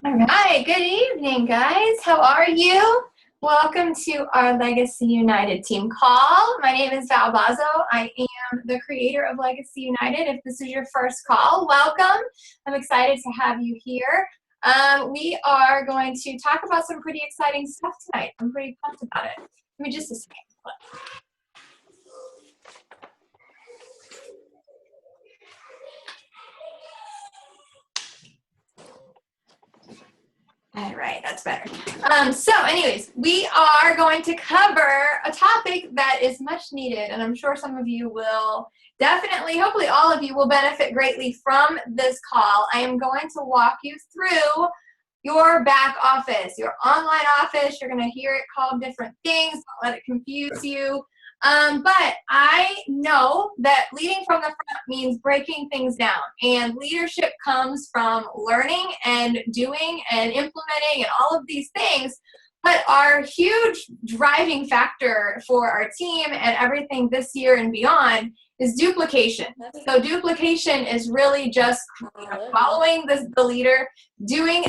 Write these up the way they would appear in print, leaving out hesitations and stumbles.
All right, good evening, guys. How are you? Welcome to our Legacy United team call. My name is Val Bazo. I am the creator of Legacy United. If this is your first call, welcome. I'm excited to have you here. We are going to talk about some pretty exciting stuff tonight. I'm pretty pumped about it. Give me just a second. All right, that's better. So anyways, we are going to cover a topic that is much needed, and I'm sure some of you will definitely, hopefully all of you will benefit greatly from this call. I am going to walk you through your back office, your online office. You're going to hear it called different things. Don't let it confuse you. But I know that leading from the front means breaking things down, and leadership comes from learning and doing and implementing and all of these things. But our huge driving factor for our team and everything this year and beyond is duplication. So duplication is really just following the leader, doing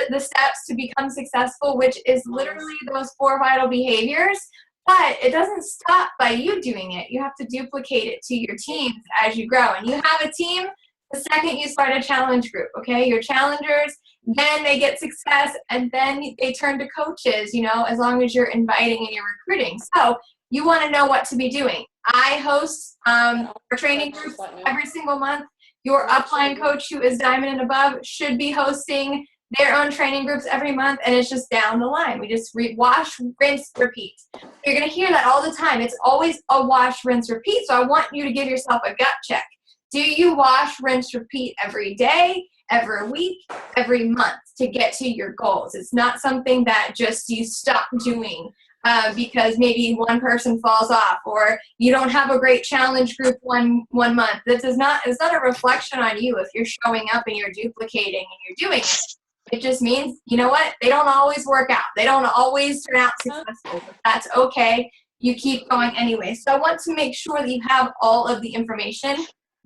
the steps to become successful, which is literally those 4 vital behaviors. But it doesn't stop by you doing it. You have to duplicate it to your teams as you grow. And you have a team the second you start a challenge group, okay? Your challengers, then they get success, and then they turn to coaches, as long as you're inviting and you're recruiting. So you want to know what to be doing. I host our training groups every single month. Your upline coach who is Diamond and above should be hosting their own training groups every month, and it's just down the line. We just wash, rinse, repeat. You're going to hear that all the time. It's always a wash, rinse, repeat. So I want you to give yourself a gut check. Do you wash, rinse, repeat every day, every week, every month to get to your goals? It's not something that just you stop doing because maybe one person falls off or you don't have a great challenge group one month. It's not a reflection on you if you're showing up and you're duplicating and you're doing it. It just means, you know what? They don't always work out. They don't always turn out successful. But that's okay. You keep going anyway. So I want to make sure that you have all of the information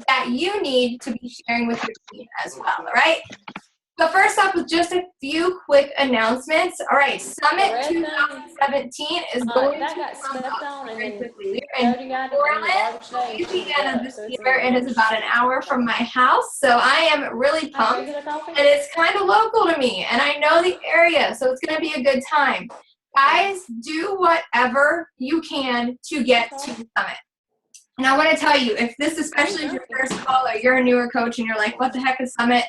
that you need to be sharing with your team as well, all right? So first up with just a few quick announcements. All right, Summit 2017 is going to come up very quickly. We're in Portland, Louisiana this year. It is about an hour from my house, so I am really pumped. And it's kind of local to me, and I know the area, so it's going to be a good time. Guys, do whatever you can to get to the summit. And I want to tell you, if this especially is your first call or you're a newer coach and you're like, what the heck is Summit?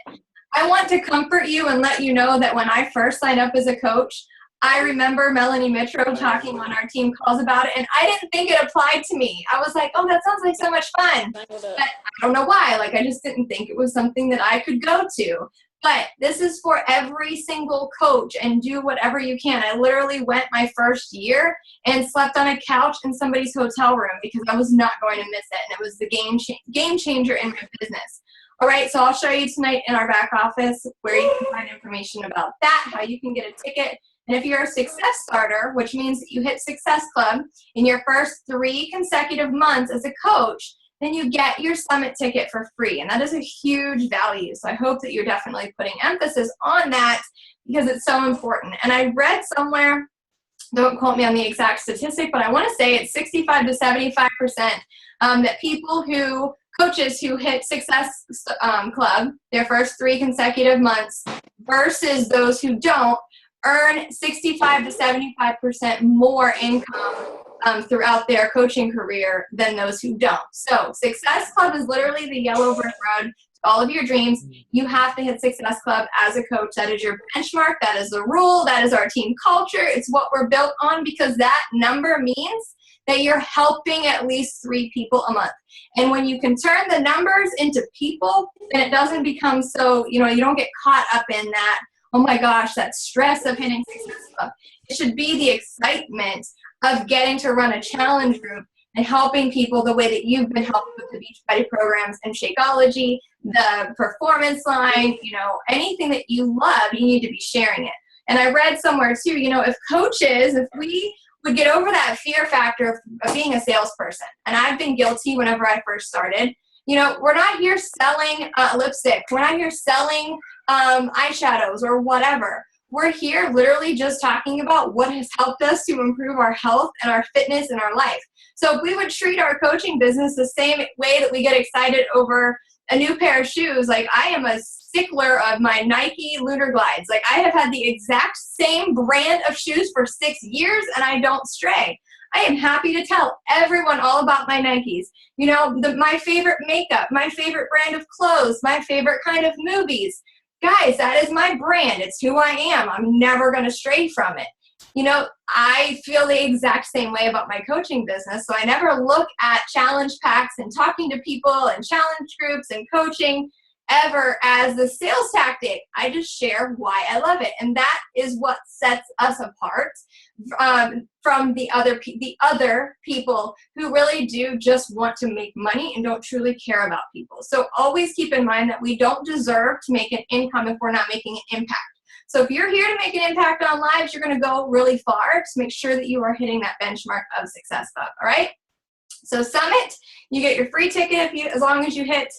I want to comfort you and let you know that when I first signed up as a coach, I remember Melanie Mitro talking on our team calls about it, and I didn't think it applied to me. I was like, oh, that sounds like so much fun. But I don't know why. I just didn't think it was something that I could go to. But this is for every single coach, and do whatever you can. I literally went my first year and slept on a couch in somebody's hotel room because I was not going to miss it, and it was the game changer in my business. All right, so I'll show you tonight in our back office where you can find information about that, how you can get a ticket. And if you're a success starter, which means that you hit Success Club in your first 3 consecutive months as a coach, then you get your summit ticket for free. And that is a huge value. So I hope that you're definitely putting emphasis on that because it's so important. And I read somewhere, don't quote me on the exact statistic, but I want to say it's 65 to 75% that coaches who hit Success Club their first 3 consecutive months versus those who don't earn 65 to 75% more income throughout their coaching career than those who don't. So Success Club is literally the yellow brick road to all of your dreams. You have to hit Success Club as a coach. That is your benchmark. That is the rule. That is our team culture. It's what we're built on because that number means that you're helping at least 3 people a month. And when you can turn the numbers into people, then it doesn't become so, you don't get caught up in that, oh my gosh, that stress of hitting Success Club. It should be the excitement of getting to run a challenge group and helping people the way that you've been helped with the Beachbody programs and Shakeology, the performance line, anything that you love, you need to be sharing it. And I read somewhere too, if we would get over that fear factor of being a salesperson. And I've been guilty whenever I first started. You know, we're not here selling lipstick. We're not here selling eyeshadows or whatever. We're here literally just talking about what has helped us to improve our health and our fitness in our life. So if we would treat our coaching business the same way that we get excited over a new pair of shoes, like I am a stickler of my Nike Lunar Glides. Like I have had the exact same brand of shoes for 6 years and I don't stray. I am happy to tell everyone all about my Nikes. You know, my favorite makeup, my favorite brand of clothes, my favorite kind of movies. Guys, that is my brand. It's who I am. I'm never going to stray from it. You know, I feel the exact same way about my coaching business. So I never look at challenge packs and talking to people and challenge groups and coaching ever as the sales tactic. I just share why I love it. And that is what sets us apart from the other people who really do just want to make money and don't truly care about people. So always keep in mind that we don't deserve to make an income if we're not making an impact. So if you're here to make an impact on lives, you're going to go really far to make sure that you are hitting that benchmark of Success Club. All right. So Summit, you get your free ticket as long as you hit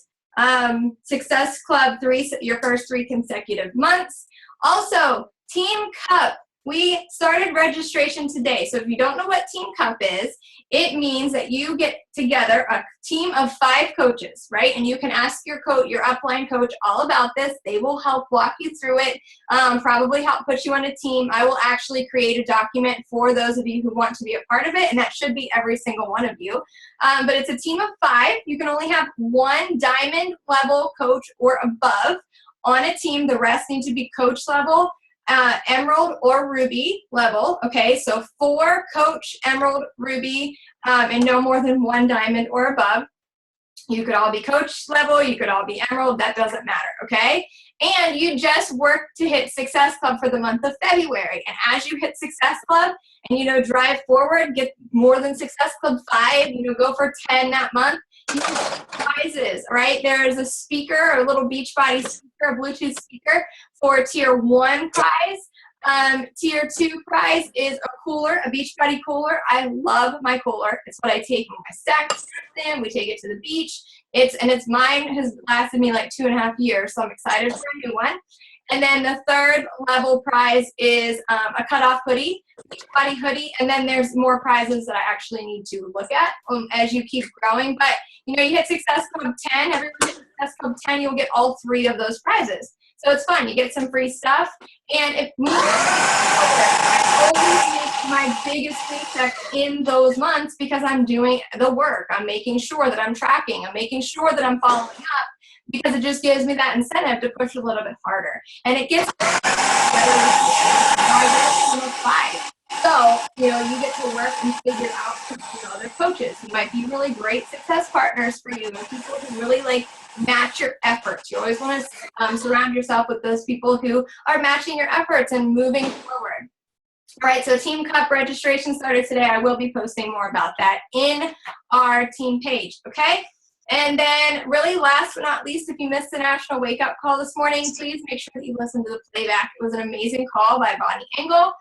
Success Club your first 3 consecutive months. Also, Team Cup. We started registration today. So if you don't know what Team Cup is, it means that you get together a team of 5 coaches, right? And you can ask your upline coach all about this. They will help walk you through it, probably help put you on a team. I will actually create a document for those of you who want to be a part of it, and that should be every single one of you. But it's a team of 5. You can only have 1 diamond level coach or above on a team. The rest need to be coach level. Emerald or Ruby level, okay? So 4 coach, Emerald, Ruby, and no more than 1 diamond or above. You could all be coach level, you could all be Emerald, that doesn't matter, okay? And you just work to hit Success Club for the month of February. And as you hit Success Club and, you know, drive forward, get more than Success Club 5, you know, go for 10 that month, you get prizes, right? There is a speaker, a little Beachbody speaker, a Bluetooth speaker for tier 1 prize. Tier 2 prize is a cooler, a Beachbody cooler. I love my cooler. It's what I take my stacks in. We take it to the beach. Mine has lasted me like 2.5 years, so I'm excited for a new one. And then the 3rd level prize is a cutoff hoodie, Beachbody hoodie, and then there's more prizes that I actually need to look at as you keep growing. But you know, you hit Success Club 10, everyone hit Success Club 10, you'll get all 3 of those prizes. So it's fun. You get some free stuff. And if I always make my biggest paycheck in those months because I'm doing the work. I'm making sure that I'm tracking. I'm making sure that I'm following up because it just gives me that incentive to push a little bit harder. And it gets five. So, you know, you get to work and figure out other coaches who might be really great success partners for you and people who really like match your efforts. You always want to surround yourself with those people who are matching your efforts and moving forward. All right, so Team Cup registration started today. I will be posting more about that in our team page, okay? And then really last but not least, if you missed the National Wake Up Call this morning, please make sure that you listen to the playback. It was an amazing call by Bonnie Engel.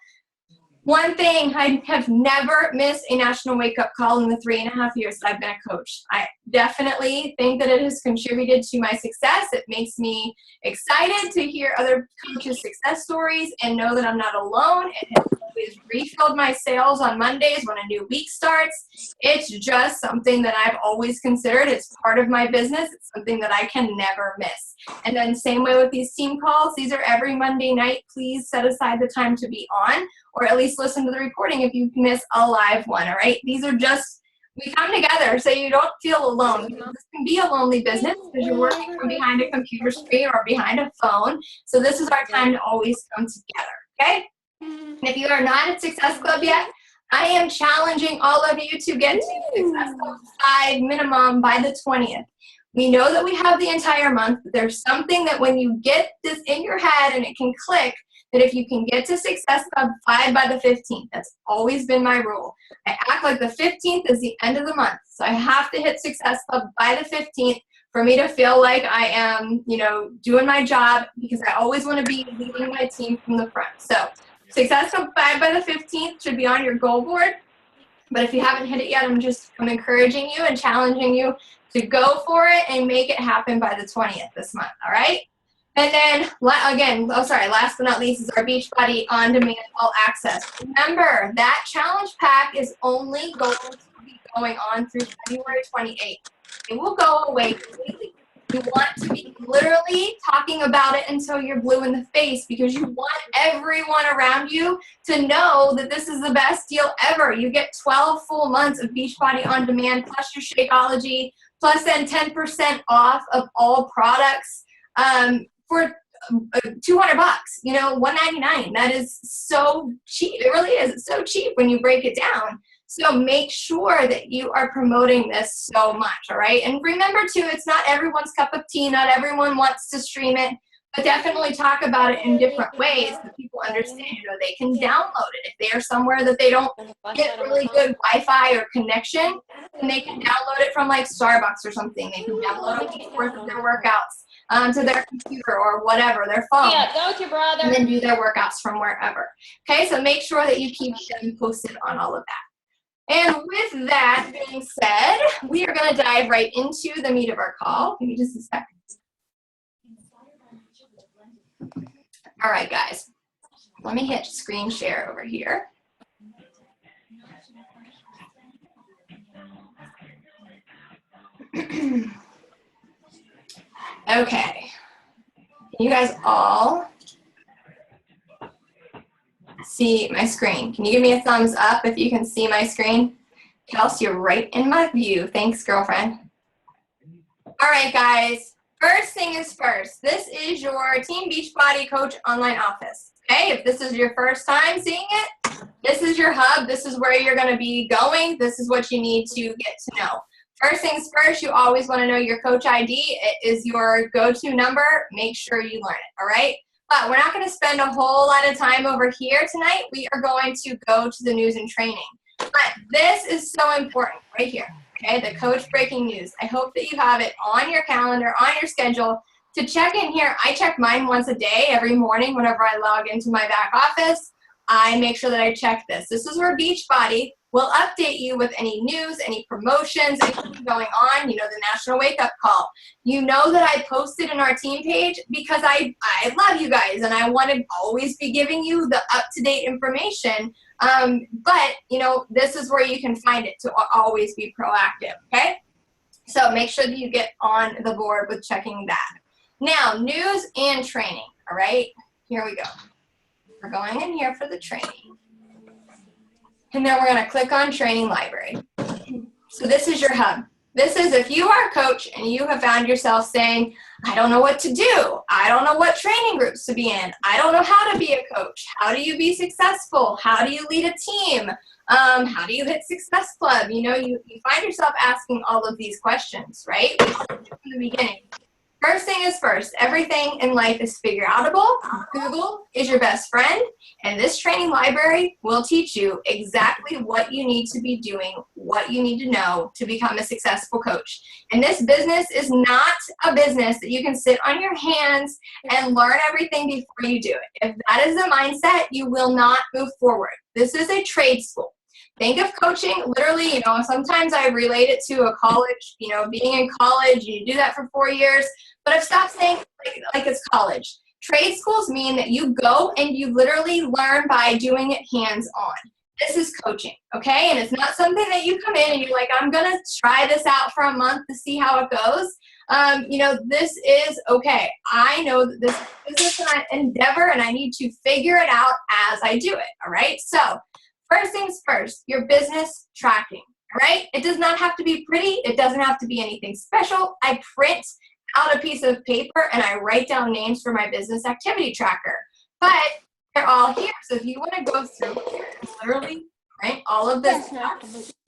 One thing, I have never missed a National Wake Up Call in the 3.5 years that I've been a coach. I definitely think that it has contributed to my success. It makes me excited to hear other coaches' success stories and know that I'm not alone. It has always refilled my sales on Mondays when a new week starts. It's just something that I've always considered. It's part of my business. It's something that I can never miss. And then same way with these team calls. These are every Monday night. Please set aside the time to be on, or at least listen to the recording if you miss a live one, all right? These are just, we come together so you don't feel alone. You know, this can be a lonely business because you're working from behind a computer screen or behind a phone. So this is our time to always come together, okay? And if you are not at Success Club yet, I am challenging all of you to get to Success Club 5 minimum by the 20th. We know that we have the entire month, but there's something that when you get this in your head and it can click, that if you can get to Success Club 5 by the 15th, that's always been my rule. I act like the 15th is the end of the month. So I have to hit Success Club by the 15th for me to feel like I am, you know, doing my job, because I always want to be leading my team from the front. So Success Club 5 by the 15th should be on your goal board. But if you haven't hit it yet, I'm encouraging you and challenging you to go for it and make it happen by the 20th this month, all right? And then, again, last but not least is our Beachbody On Demand All Access. Remember, that challenge pack is only going to be going on through February 28th. It will go away completely. You want to be literally talking about it until you're blue in the face, because you want everyone around you to know that this is the best deal ever. You get 12 full months of Beachbody On Demand plus your Shakeology, plus then 10% off of all products for $200, you know, $199. That is so cheap. It really is. It's so cheap when you break it down. So make sure that you are promoting this so much, all right? And remember, too, it's not everyone's cup of tea. Not everyone wants to stream it, but definitely talk about it in different ways so people understand, you know, they can download it. If they are somewhere that they don't get really good Wi-Fi or connection, then they can download it from, like, Starbucks or something. They can download a week worth of their workouts to their computer or whatever, their phone. Yeah, go to brother. And then do their workouts from wherever. Okay, so make sure that you keep them posted on all of that. And with that being said, we are going to dive right into the meat of our call. Give me just a second. All right, guys. Let me hit screen share over here. Okay. Can you guys all see my screen? Can you give me a thumbs up if you can see my screen? Kelsey, you're right in my view. Thanks, girlfriend. All right, guys. First thing is first. This is your Team Beachbody Coach online office. Okay, if this is your first time seeing it, this is your hub. This is where you're going to be going. This is what you need to get to know. First things first, you always want to know your coach ID. It is your go-to number. Make sure you learn it, all right? But we're not going to spend a whole lot of time over here tonight. We are going to go to the news and training. But this is so important right here, okay? The coach breaking news. I hope that you have it on your calendar, on your schedule to check in here. I check mine once a day every morning whenever I log into my back office. I make sure that I check this. This is where Beachbody will update you with any news, any promotions, anything going on, you know, the National Wake Up Call. You know that I posted in our team page because I love you guys and I want to always be giving you the up-to-date information. But, you know, this is where you can find it to always be proactive, okay? So make sure that you get on the board with checking that. Now, news and training, all right? Here we go. We're going in here for the training. And then we're going to click on Training Library. So this is your hub. This is if you are a coach and you have found yourself saying, I don't know what to do. I don't know what training groups to be in. I don't know how to be a coach. How do you be successful? How do you lead a team? How do you hit Success Club? You know, you find yourself asking all of these questions, right? From the beginning. First thing is first, everything in life is figure-outable. Google is your best friend, and this training library will teach you exactly what you need to be doing, what you need to know to become a successful coach. And this business is not a business that you can sit on your hands and learn everything before you do it. If that is the mindset, you will not move forward. This is a trade school. Think of coaching literally, you know, sometimes I relate it to a college, you know, being in college, you do that for 4 years, but I've stopped saying like it's college. Trade schools mean that you go and you literally learn by doing it hands-on. This is coaching, okay? And it's not something that you come in and you're like, I'm going to try this out for a month to see how it goes. You know, this is okay. I know that this is an endeavor and I need to figure it out as I do it, all right? So first things first, your business tracking, all right? It does not have to be pretty. It doesn't have to be anything special. I print out a piece of paper and I write down names for my business activity tracker. But they're all here. So if you want to go through here, literally, right, all of this stuff,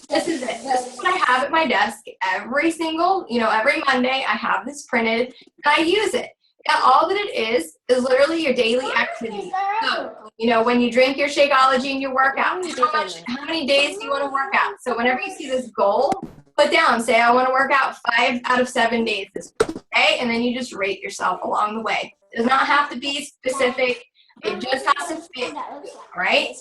this is it. This is what I have at my desk every single, you know, every Monday. I have this printed and I use it. Yeah, all that it is literally your daily activity. So, you know, when you drink your Shakeology and you work out, how many days do you want to work out? So whenever you see this goal, put down, say I want to work out 5 out of 7 days this week, okay? And then you just rate yourself along the way. It does not have to be specific. It just has to fit, all right?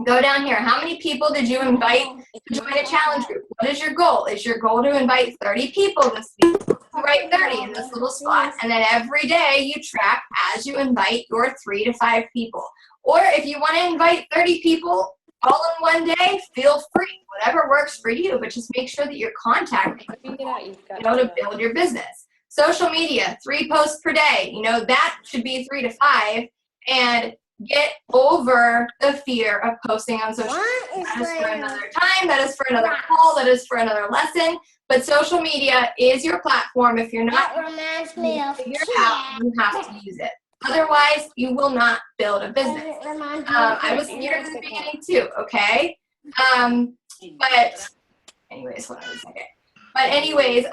Go down here. How many people did you invite to join a challenge group? What is your goal? Is your goal to invite 30 people this week? You write 30 in this little spot, and then every day you track as you invite your 3 to 5 people. Or if you want to invite 30 people all in one day, feel free. Whatever works for you, but just make sure that you're contacting people, to build your business. Social media, 3 posts per day. That should be 3 to 5. And get over the fear of posting on social media. That is for another time. That is for another call. That is for another lesson. But social media is your platform. If you're not figure it out, you have to use it. Otherwise, you will not build a business. I was here at the beginning too, okay? But anyways, hold on a second. But anyways,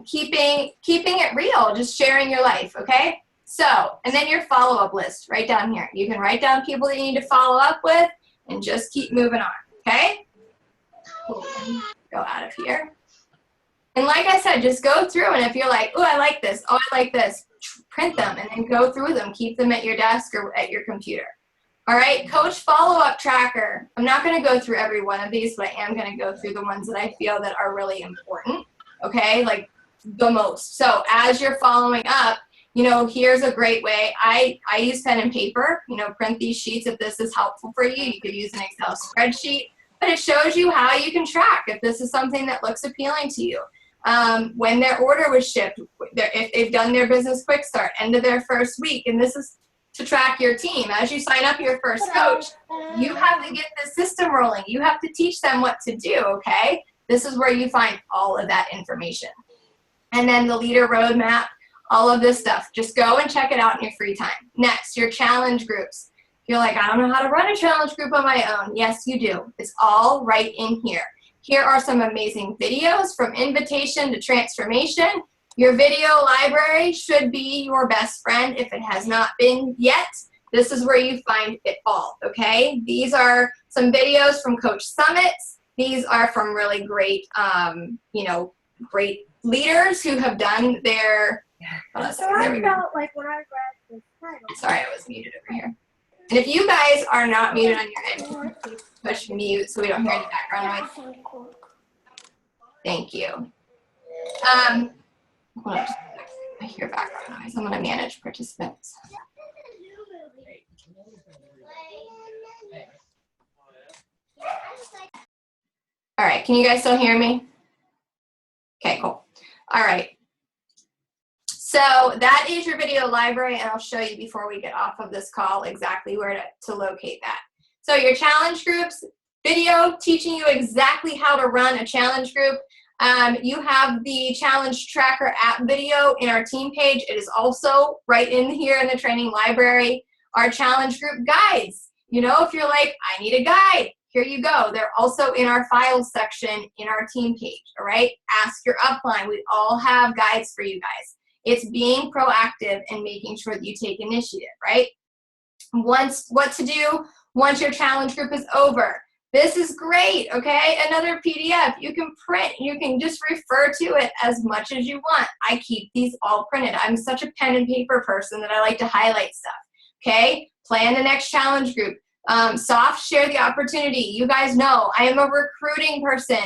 keeping it real, just sharing your life, okay? So, and then your follow-up list right down here. You can write down people that you need to follow up with and just keep moving on, okay? Cool. Go out of here. And like I said, just go through, and if you're like, oh, I like this, oh, I like this, print them and then go through them. Keep them at your desk or at your computer. All right, coach follow-up tracker. I'm not going to go through every one of these, but I am going to go through the ones that I feel that are really important, okay, like the most. So as you're following up, here's a great way. I use pen and paper, print these sheets if this is helpful for you. You could use an Excel spreadsheet, but it shows you how you can track if this is something that looks appealing to you. When their order was shipped, if they've done their business quick start, end of their first week, and this is to track your team. As you sign up your first coach, you have to get the system rolling. You have to teach them what to do, okay? This is where you find all of that information. And then the leader roadmap, all of this stuff. Just go and check it out in your free time. Next, your challenge groups. You're like, I don't know how to run a challenge group on my own. Yes, you do. It's all right in here. Here are some amazing videos from invitation to transformation. Your video library should be your best friend if it has not been yet. This is where you find it all, okay? These are some videos from Coach Summits. These are from really great, great leaders who have done their, Sorry about like when I read this title. Sorry, I was muted over here. And if you guys are not muted on your end, push mute so we don't hear any background noise. Thank you. Hold on, I hear background noise. I'm going to manage participants. All right, can you guys still hear me? Okay, cool. All right. So that is your video library, and I'll show you before we get off of this call exactly where to locate that. So your challenge groups, video teaching you exactly how to run a challenge group. You have the challenge tracker app video in our team page. It is also right in here in the training library. Our challenge group guides. If you're like, I need a guide, here you go. They're also in our files section in our team page, all right? Ask your upline. We all have guides for you guys. It's being proactive and making sure that you take initiative, right? What to do once your challenge group is over. This is great, okay? Another PDF you can print. You can just refer to it as much as you want. I keep these all printed. I'm such a pen and paper person that I like to highlight stuff, okay? Plan the next challenge group. Soft share the opportunity. You guys know I am a recruiting person.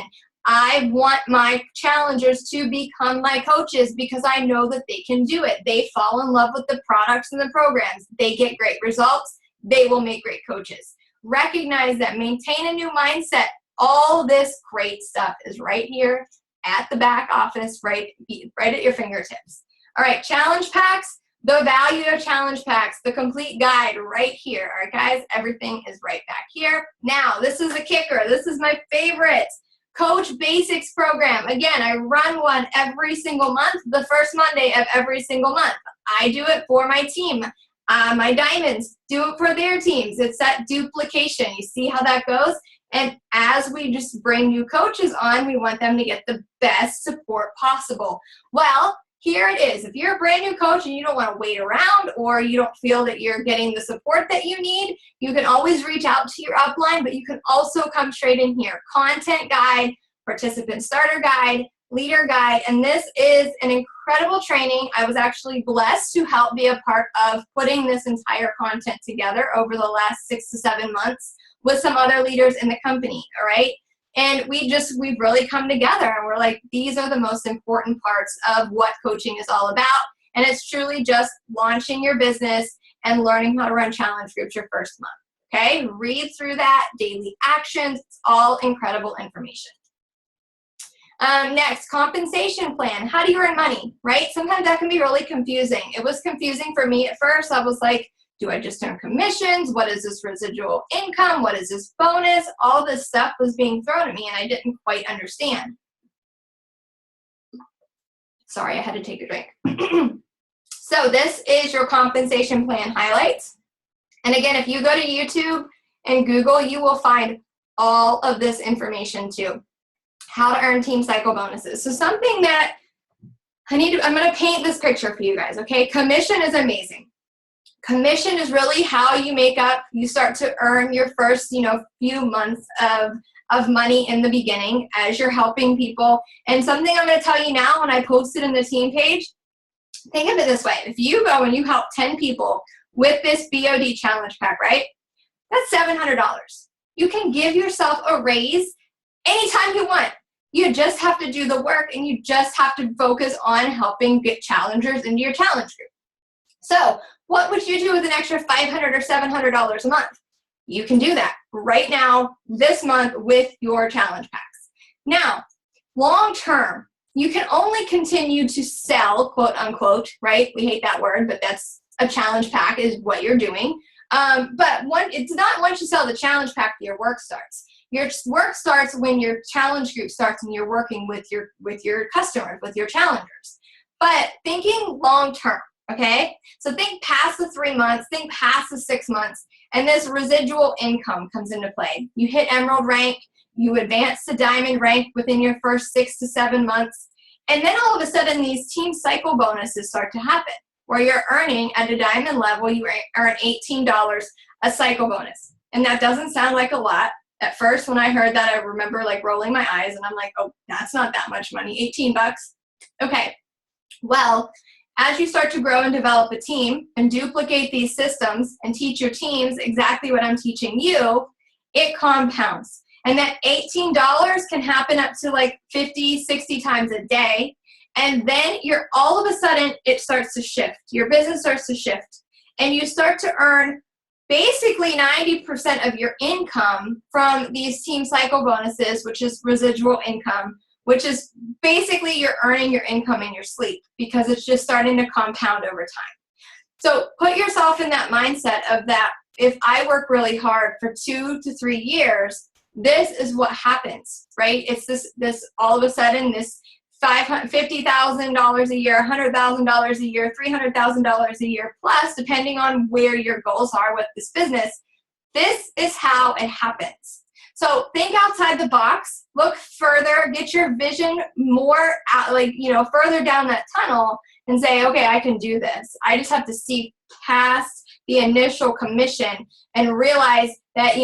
I want my challengers to become my coaches because I know that they can do it. They fall in love with the products and the programs. They get great results. They will make great coaches. Recognize that. Maintain a new mindset. All this great stuff is right here at the back office, right at your fingertips. All right, challenge packs. The value of challenge packs, the complete guide right here. All right, guys, everything is right back here. Now, this is a kicker. This is my favorite. Coach Basics program. Again, I run one every single month, the first Monday of every single month. I do it for my team. My diamonds do it for their teams. It's that duplication. You see how that goes? And as we just bring new coaches on, we want them to get the best support possible. Well, here it is. If you're a brand new coach and you don't want to wait around or you don't feel that you're getting the support that you need, you can always reach out to your upline, but you can also come straight in here. Content guide, participant starter guide, Leader Guide, and this is an incredible training. I was actually blessed to help be a part of putting this entire content together over the last 6 to 7 months with some other leaders in the company, all right? And we've really come together and we're like, these are the most important parts of what coaching is all about. And it's truly just launching your business and learning how to run challenge groups your first month, okay? Read through that, daily actions, it's all incredible information. Next, compensation plan. How do you earn money, right? Sometimes that can be really confusing. It was confusing for me at first. I was like, do I just earn commissions? What is this residual income? What is this bonus? All this stuff was being thrown at me and I didn't quite understand. Sorry, I had to take a drink. So this is your compensation plan highlights. And again, if you go to YouTube and Google, you will find all of this information too. How to earn team cycle bonuses. So something that I'm going to paint this picture for you guys, okay? Commission is amazing. Commission is really how you start to earn your first, few months of money in the beginning as you're helping people. And something I'm going to tell you now when I post it in the team page, think of it this way. If you go and you help 10 people with this BOD challenge pack, right? That's $700. You can give yourself a raise anytime you want. You just have to do the work and you just have to focus on helping get challengers into your challenge group. So what would you do with an extra $500 or $700 a month? You can do that right now, this month with your challenge packs. Now, long term, you can only continue to sell, quote unquote, right? We hate that word, but that's a challenge pack is what you're doing. But it's not once you sell the challenge pack that your work starts. Your work starts when your challenge group starts and you're working with your customers, with your challengers. But thinking long term, okay? So think past the 3 months, think past the 6 months, and this residual income comes into play. You hit emerald rank, you advance to diamond rank within your first 6 to 7 months, and then all of a sudden these team cycle bonuses start to happen, where you're earning at a diamond level, you earn $18 a cycle bonus. And that doesn't sound like a lot. At first, when I heard that, I remember like rolling my eyes and I'm like, oh, that's not that much money, 18 bucks. Okay, well, as you start to grow and develop a team and duplicate these systems and teach your teams exactly what I'm teaching you, it compounds. And that $18 can happen up to like 50, 60 times a day. And then all of a sudden, it starts to shift. Your business starts to shift. And you start to earn basically 90% of your income from these team cycle bonuses, which is residual income, which is basically you're earning your income in your sleep because it's just starting to compound over time. So put yourself in that mindset of that. If I work really hard for 2 to 3 years, this is what happens, right? It's this all of a sudden, this $50,000 a year, $100,000 a year, $300,000 a year plus, depending on where your goals are with this business. This is how it happens. So think outside the box, look further, get your vision more out, further down that tunnel and say, okay, I can do this. I just have to see past the initial commission and realize that,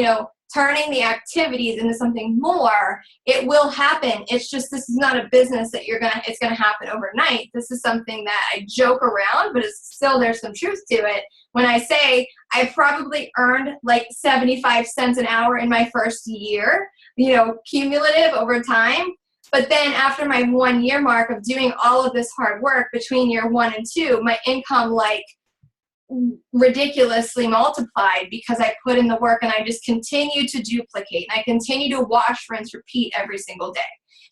turning the activities into something more, it will happen. It's just, this is not a business that it's gonna happen overnight. This is something that I joke around, but it's still, there's some truth to it. When I say I probably earned like 75 cents an hour in my first year, cumulative over time. But then after my 1 year mark of doing all of this hard work between year 1 and 2, my income ridiculously multiplied because I put in the work and I just continue to duplicate and I continue to wash, rinse, repeat every single day.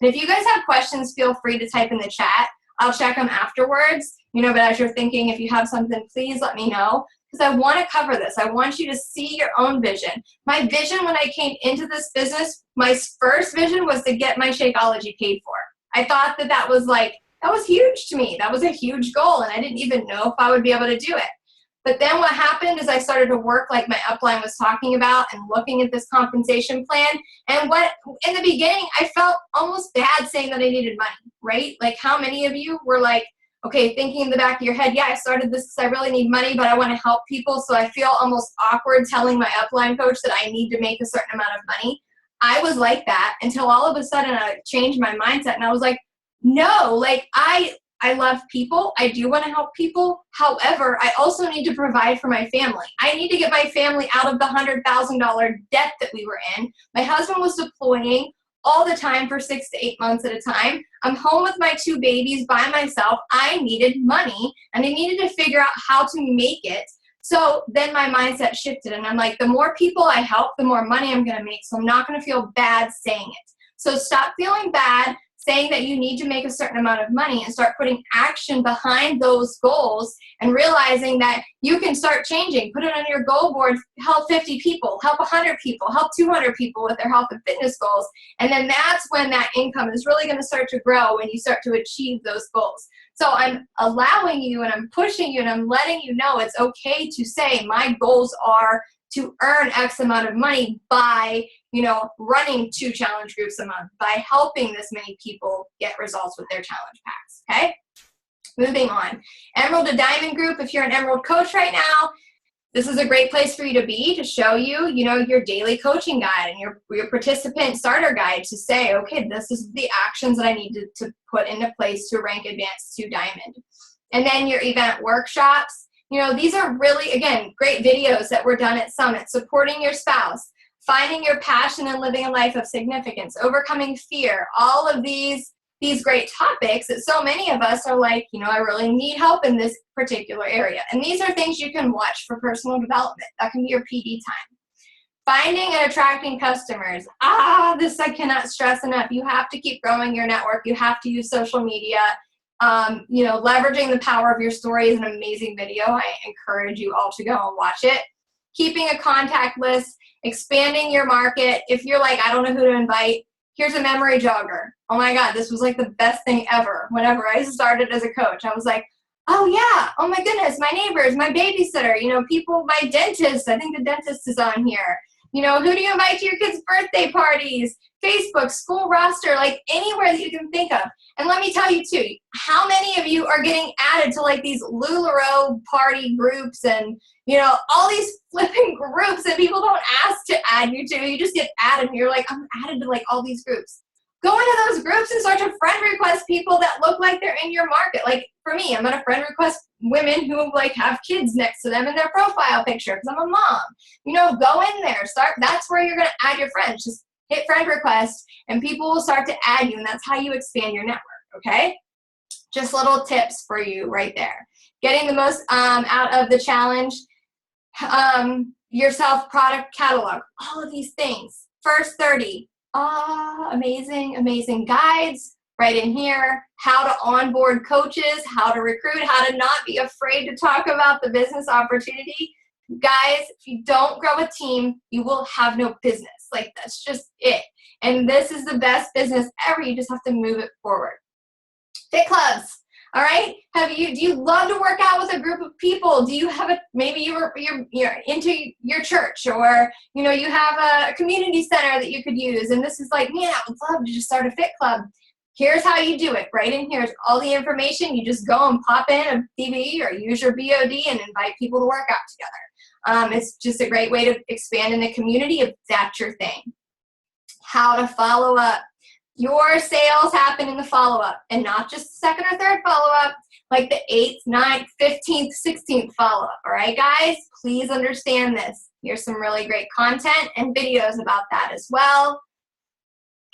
And if you guys have questions, feel free to type in the chat. I'll check them afterwards, but as you're thinking, if you have something, please let me know because I want to cover this. I want you to see your own vision. My vision when I came into this business, my first vision was to get my Shakeology paid for. I thought that was huge to me. That was a huge goal and I didn't even know if I would be able to do it. But then what happened is I started to work like my upline was talking about and looking at this compensation plan. And in the beginning, I felt almost bad saying that I needed money, right? Like how many of you were like, okay, thinking in the back of your head, yeah, I started this because I really need money, but I want to help people. So I feel almost awkward telling my upline coach that I need to make a certain amount of money. I was like that until all of a sudden I changed my mindset and I was like, no, like I love people. I do want to help people. However, I also need to provide for my family. I need to get my family out of the $100,000 debt that we were in. My husband was deploying all the time for 6 to 8 months at a time. I'm home with my 2 babies by myself. I needed money and I needed to figure out how to make it. So then my mindset shifted and I'm like, the more people I help, the more money I'm going to make. So I'm not going to feel bad saying it. So stop feeling bad saying that you need to make a certain amount of money and start putting action behind those goals and realizing that you can start changing. Put it on your goal board, help 50 people, help 100 people, help 200 people with their health and fitness goals. And then that's when that income is really going to start to grow when you start to achieve those goals. So I'm allowing you and I'm pushing you and I'm letting you know it's okay to say my goals are to earn X amount of money by, running 2 challenge groups a month, by helping this many people get results with their challenge packs, okay? Moving on. Emerald to Diamond group, if you're an Emerald coach right now, this is a great place for you to be, to show you, your daily coaching guide and your participant starter guide to say, okay, this is the actions that I need to put into place to rank advanced to Diamond. And then your event workshops. These are really, again, great videos that were done at Summit, supporting your spouse, finding your passion and living a life of significance, overcoming fear, all of these great topics that so many of us are like, I really need help in this particular area. And these are things you can watch for personal development. That can be your PD time. Finding and attracting customers. This I cannot stress enough. You have to keep growing your network. You have to use social media. Leveraging the power of your story is an amazing video. I encourage you all to go and watch it. Keeping a contact list, expanding your market. If you're like, I don't know who to invite, here's a memory jogger. Oh my God, this was like the best thing ever. Whenever I started as a coach, I was like, oh yeah, oh my goodness, my neighbors, my babysitter, people, my dentist. I think the dentist is on here. Who do you invite to your kids' birthday parties? Facebook, school roster, like anywhere that you can think of. And let me tell you too, how many of you are getting added to like these LuLaRoe party groups and, all these flipping groups that people don't ask to add you to. You just get added and you're like, I'm added to like all these groups. Go into those groups and start to friend request people that look like they're in your market. Like for me, I'm going to friend request women who like have kids next to them in their profile picture because I'm a mom. Go in there. That's where you're going to add your friends. Just hit friend request and people will start to add you, and that's how you expand your network, okay? Just little tips for you right there. Getting the most out of the challenge, your self-product catalog, all of these things. First 30. Amazing, amazing guides right in here. How to onboard coaches, how to recruit, how to not be afraid to talk about the business opportunity. Guys, if you don't grow a team, you will have no business. Like that's just it. And this is the best business ever. You just have to move it forward. Fit clubs. All right. Do you love to work out with a group of people? Do you have maybe you're into your church, or you have a community center that you could use, and this is like, man, I would love to just start a fit club. Here's how you do it. Right in here's all the information. You just go and pop in a TV or use your BOD and invite people to work out together. It's just a great way to expand in the community if that's your thing. How to follow up. Your sales happen in the follow-up and not just the second or third follow-up, like the 8th, 9th, 15th, 16th follow-up. All right, guys, please understand this. Here's some really great content and videos about that as well.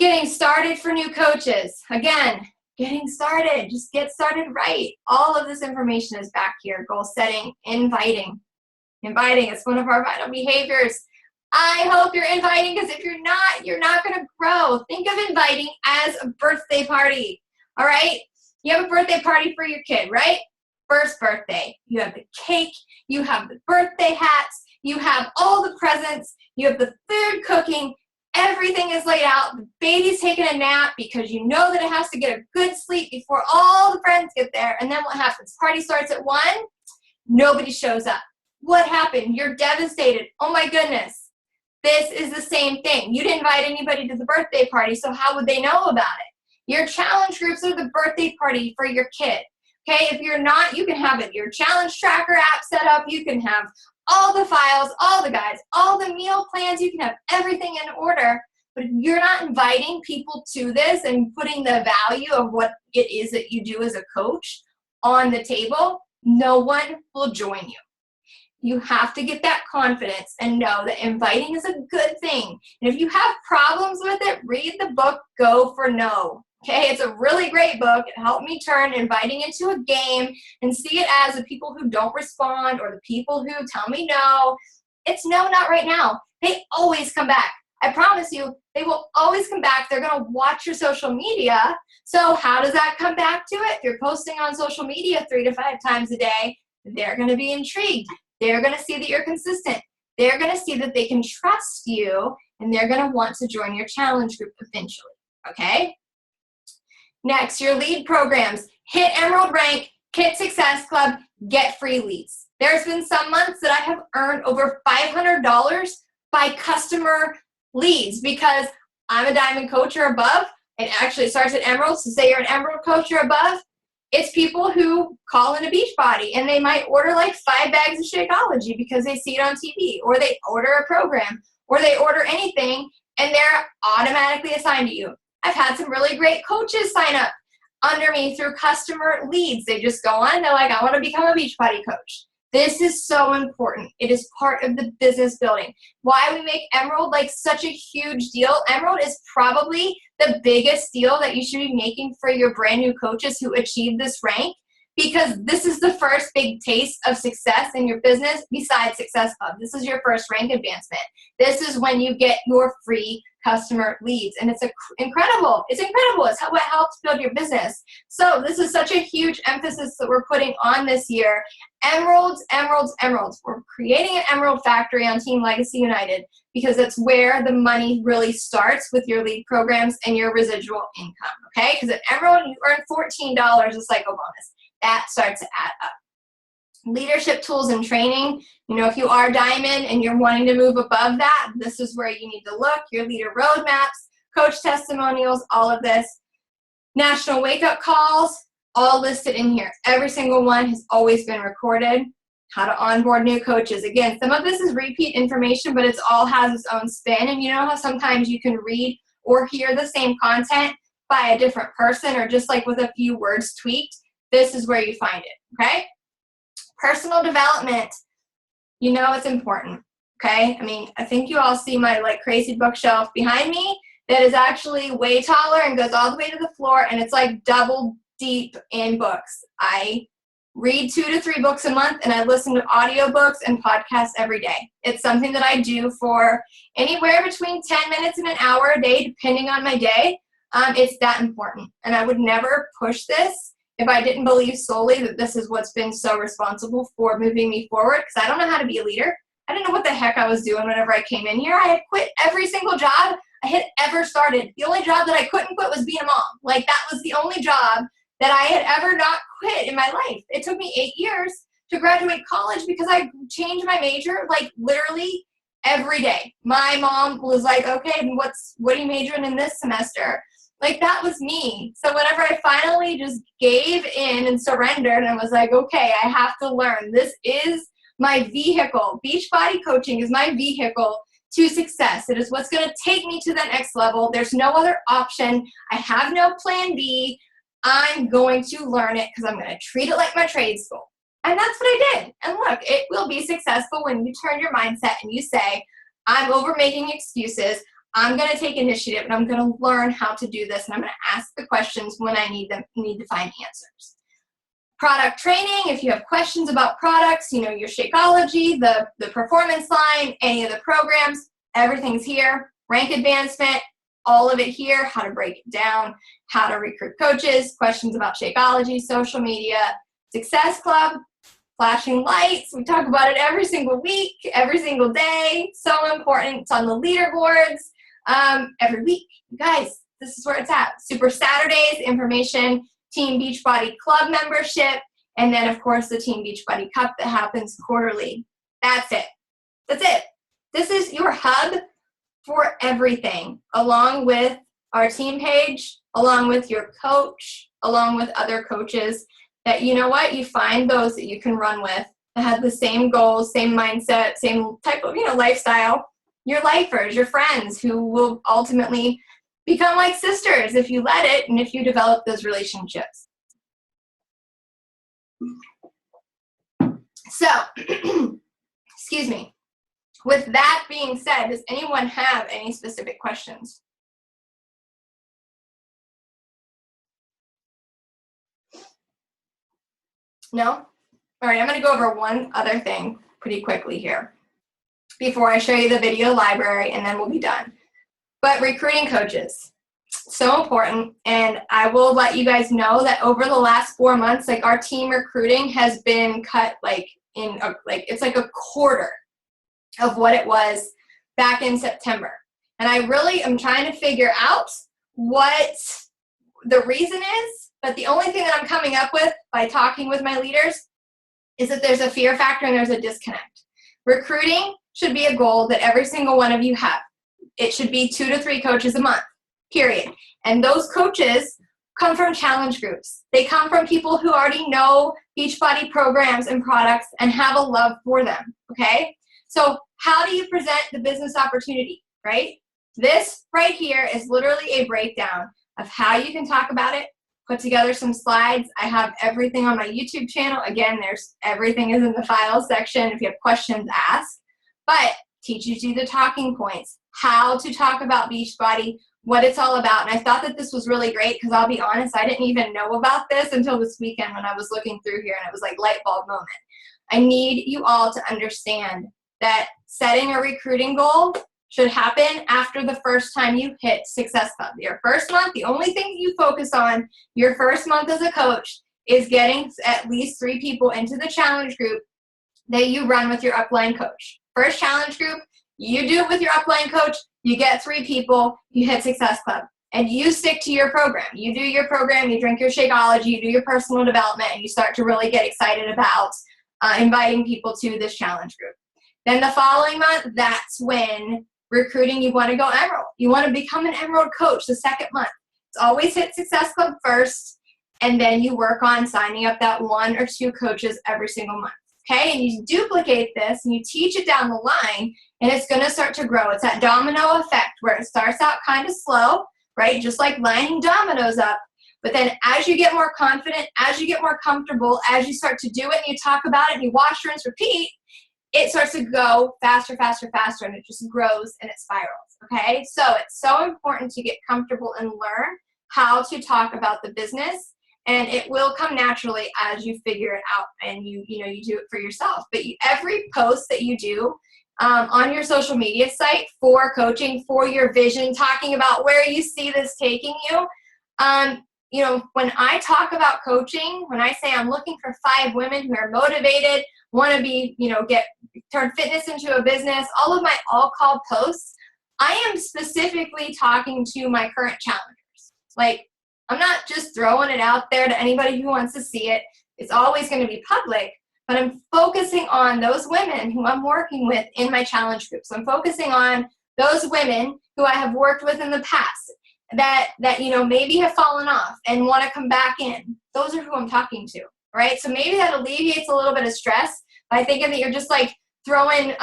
Getting started for new coaches. Again, getting started. Just get started right. All of this information is back here. Goal setting, inviting. Inviting is one of our vital behaviors. I hope you're inviting, because if you're not going to grow. Think of inviting as a birthday party, all right? You have a birthday party for your kid, right? First birthday. You have the cake. You have the birthday hats. You have all the presents. You have the food cooking. Everything is laid out. The baby's taking a nap because you know that it has to get a good sleep before all the friends get there. And then what happens? Party starts at 1. Nobody shows up. What happened? You're devastated. Oh, my goodness. This is the same thing. You didn't invite anybody to the birthday party, so how would they know about it? Your challenge groups are the birthday party for your kid. Okay, if you're not, you can have it. Your challenge tracker app set up. You can have all the files, all the guides, all the meal plans. You can have everything in order. But if you're not inviting people to this and putting the value of what it is that you do as a coach on the table, no one will join you. You have to get that confidence and know that inviting is a good thing. And if you have problems with it, read the book, Go for No. Okay, it's a really great book. It helped me turn inviting into a game and see it as the people who don't respond or the people who tell me no. It's no, not right now. They always come back. I promise you, they will always come back. They're going to watch your social media. So how does that come back to it? If you're posting on social media 3 to 5 times a day, they're going to be intrigued. They're going to see that you're consistent. They're going to see that they can trust you, and they're going to want to join your challenge group eventually, okay? Next, your lead programs. Hit Emerald Rank, hit Success Club, get free leads. There's been some months that I have earned over $500 by customer leads because I'm a diamond coach or above. It actually starts at Emerald, so say you're an Emerald coach or above. It's people who call in a Beachbody and they might order like 5 bags of Shakeology because they see it on TV, or they order a program, or they order anything and they're automatically assigned to you. I've had some really great coaches sign up under me through customer leads. They just go on, they're like, I want to become a Beachbody coach. This is so important. It is part of the business building. Why we make Emerald like such a huge deal. Emerald is probably the biggest deal that you should be making for your brand new coaches who achieve this rank, because this is the first big taste of success in your business besides Success Club. This is your first rank advancement. This is when you get your free customer leads, and it's incredible. It's incredible. It's what helps build your business. So this is such a huge emphasis that we're putting on this year. Emeralds, emeralds, emeralds. We're creating an Emerald Factory on Team Legacy United because that's where the money really starts with your lead programs and your residual income, okay? Because at Emerald, you earn $14 a cycle bonus. That starts to add up. Leadership tools and training. You know, if you are diamond and you're wanting to move above that, this is where you need to look. Your leader roadmaps, coach testimonials, all of this. National wake-up calls, all listed in here. Every single one has always been recorded. How to onboard new coaches. Again, some of this is repeat information, but it all has its own spin. And you know how sometimes you can read or hear the same content by a different person or just like with a few words tweaked? This is where you find it, okay? Personal development. You know it's important, okay? I mean, I think you all see my like crazy bookshelf behind me that is actually way taller and goes all the way to the floor, and it's like double deep in books. I read 2 to 3 books a month, and I listen to audiobooks and podcasts every day. It's something that I do for anywhere between 10 minutes and an hour a day, depending on my day. It's that important, and I would never push this if I didn't believe solely that this is what's been so responsible for moving me forward, because I don't know how to be a leader. I didn't know what the heck I was doing whenever I came in here. I had quit every single job I had ever started. The only job that I couldn't quit was being a mom. Like, that was the only job that I had ever not quit in my life. It took me 8 years to graduate college because I changed my major like literally every day. My mom was like, okay, what are you majoring in this semester? Like, that was me. So whenever I finally just gave in and surrendered and was like, okay, I have to learn. This is my vehicle. Beachbody coaching is my vehicle to success. It is what's going to take me to the next level. There's no other option. I have no plan B. I'm going to learn it because I'm going to treat it like my trade school. And that's what I did. And look, it will be successful when you turn your mindset and you say, I'm over making excuses. I'm going to take initiative and I'm going to learn how to do this, and I'm going to ask the questions when I need to find answers. Product training, if you have questions about products, you know, your Shakeology, the performance line, any of the programs, everything's here. Rank advancement, all of it here, how to break it down, how to recruit coaches, questions about Shakeology, social media, Success Club, flashing lights. We talk about it every single week, every single day. So important. It's on the leaderboards every week. You guys, this is where it's at. Super Saturdays, information, Team Beachbody Club membership, and then, of course, the Team Beachbody Cup that happens quarterly. That's it. That's it. This is your hub for everything, along with our team page, along with your coach, along with other coaches that, you know what, you find those that you can run with that have the same goals, same mindset, same type of, you know, lifestyle. your lifers, your friends who will ultimately become like sisters if you let it and if you develop those relationships. So, excuse me. With that being said, does anyone have any specific questions? No? All right, I'm going to go over one other thing pretty quickly here before I show you the video library, and then we'll be done. But recruiting coaches, so important, and I will let you guys know that over the last 4 months, like our team recruiting has been cut it's like a quarter of what it was back in September. And I really am trying to figure out what the reason is, but the only thing that I'm coming up with by talking with my leaders is that there's a fear factor and there's a disconnect. Recruiting should be a goal that every single one of you have. It should be 2 to 3 coaches a month, period. And those coaches come from challenge groups. They come from people who already know Beachbody programs and products and have a love for them, okay? So how do you present the business opportunity, right? This right here is literally a breakdown of how you can talk about it, put together some slides. I have everything on my YouTube channel. Again, everything is in the files section. If you have questions, ask. But teaches you the talking points, how to talk about Beachbody, what it's all about. And I thought that this was really great because I'll be honest, I didn't even know about this until this weekend when I was looking through here, and it was like light bulb moment. I need you all to understand that setting a recruiting goal should happen after the first time you hit Success Club. Your first month, the only thing you focus on your first month as a coach is getting at least 3 people into the challenge group that you run with your upline coach. First challenge group, you do it with your upline coach, you get 3 people, you hit Success Club. And you stick to your program. You do your program, you drink your Shakeology, you do your personal development, and you start to really get excited about inviting people to this challenge group. Then the following month, that's when recruiting, you want to go Emerald. You want to become an Emerald coach the second month. It's always hit Success Club first, and then you work on signing up that 1 or 2 coaches every single month. Okay, and you duplicate this and you teach it down the line, and it's going to start to grow. It's that domino effect where it starts out kind of slow, right? Just like lining dominoes up. But then as you get more confident, as you get more comfortable, as you start to do it and you talk about it and you wash, rinse, repeat, it starts to go faster, faster, faster, and it just grows and it spirals, okay? So it's so important to get comfortable and learn how to talk about the business, and it will come naturally as you figure it out and you do it for yourself. But every post that you do on your social media site for coaching, for your vision, talking about where you see this taking you, when I talk about coaching, when I say I'm looking for 5 women who are motivated, want to be, turn fitness into a business, all of my all-call posts, I am specifically talking to my current challengers. Like, I'm not just throwing it out there to anybody who wants to see it. It's always going to be public, but I'm focusing on those women who I'm working with in my challenge groups. I'm focusing on those women who I have worked with in the past that maybe have fallen off and want to come back in. Those are who I'm talking to, right? So maybe that alleviates a little bit of stress by thinking that you're just like throwing,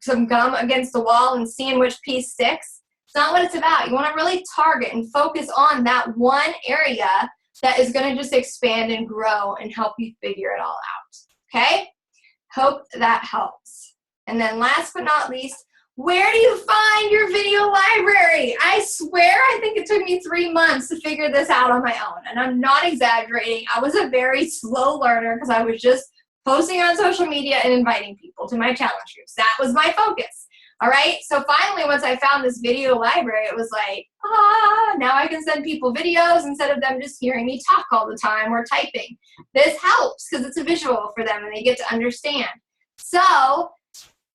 some gum against the wall and seeing which piece sticks. It's not what it's about. You want to really target and focus on that one area that is going to just expand and grow and help you figure it all out, okay? Hope that helps. And then last but not least, where do you find your video library? I swear I think it took me 3 months to figure this out on my own, and I'm not exaggerating. I was a very slow learner because I was just posting on social media and inviting people to my challenge groups. That was my focus. All right, so finally, once I found this video library, it was like, now I can send people videos instead of them just hearing me talk all the time or typing. This helps because it's a visual for them and they get to understand. So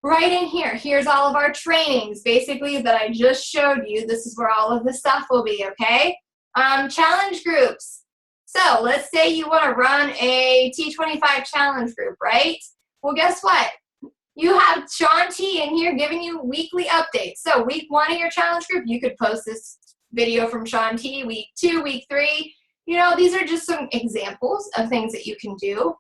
right in here, here's all of our trainings, basically, that I just showed you. This is where all of the stuff will be, okay? Challenge groups. So let's say you want to run a T25 challenge group, right? Well, guess what? You have Shaun T in here giving you weekly updates. So week 1 of your challenge group, you could post this video from Shaun T. Week 2, week 3. These are just some examples of things that you can do.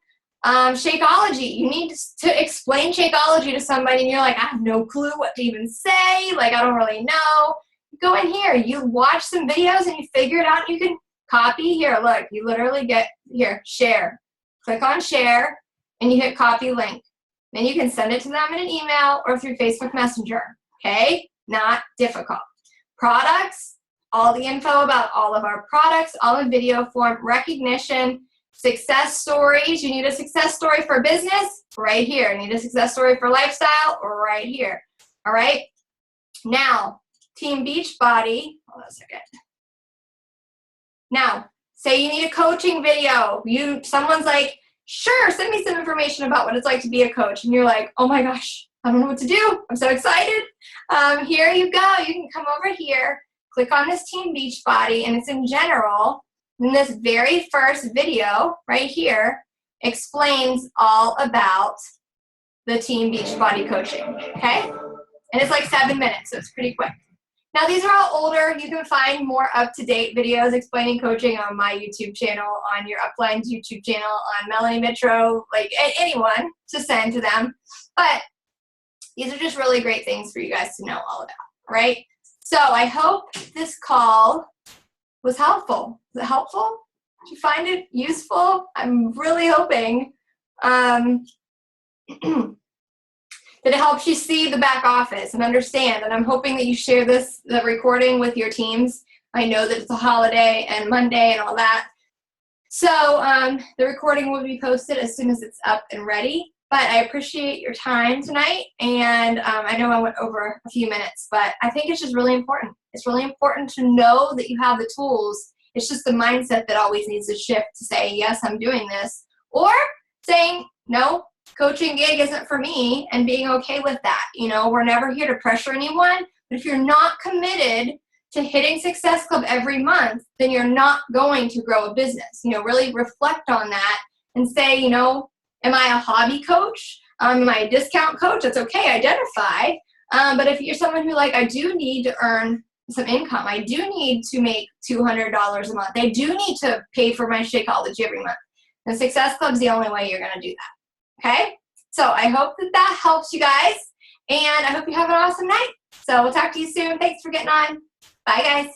Shakeology. You need to explain Shakeology to somebody and you're like, I have no clue what to even say. Like, I don't really know. Go in here. You watch some videos and you figure it out. You can copy. Here, look. You literally get, here, share. Click on share and you hit copy link. Then you can send it to them in an email or through Facebook Messenger. Okay? Not difficult. Products. All the info about all of our products, all in video form, recognition, success stories. You need a success story for business? Right here. You need a success story for lifestyle? Right here. All right? Now, Team Beachbody. Hold on a second. Now, say you need a coaching video. Someone's like, sure, send me some information about what it's like to be a coach. And you're like, oh my gosh, I don't know what to do. I'm so excited. Here you go. You can come over here, click on this Team Beachbody, and it's in general. And this very first video right here explains all about the Team Beachbody coaching, okay? And it's like 7 minutes, so it's pretty quick. Now, these are all older. You can find more up-to-date videos explaining coaching on my YouTube channel, on your Upline's YouTube channel, on Melanie Mitro, like anyone to send to them. But these are just really great things for you guys to know all about, right? So I hope this call was helpful. Was it helpful? Did you find it useful? I'm really hoping that it helps you see the back office and understand. And I'm hoping that you share the recording with your teams. I know that it's a holiday and Monday and all that. So the recording will be posted as soon as it's up and ready. But I appreciate your time tonight. And I know I went over a few minutes, but I think it's just really important. It's really important to know that you have the tools. It's just the mindset that always needs to shift to say, yes, I'm doing this. Or saying, no, coaching gig isn't for me, and being okay with that. You know, we're never here to pressure anyone, but if you're not committed to hitting Success Club every month, then you're not going to grow a business. You know, really reflect on that and say, you know, am I a hobby coach? Am I a discount coach? That's okay, identify. But if you're someone who I do need to earn some income, I do need to make $200 a month, I do need to pay for my Shakeology every month, then Success Club's the only way you're going to do that. Okay, so I hope that helps you guys, and I hope you have an awesome night. So we'll talk to you soon. Thanks for getting on. Bye, guys.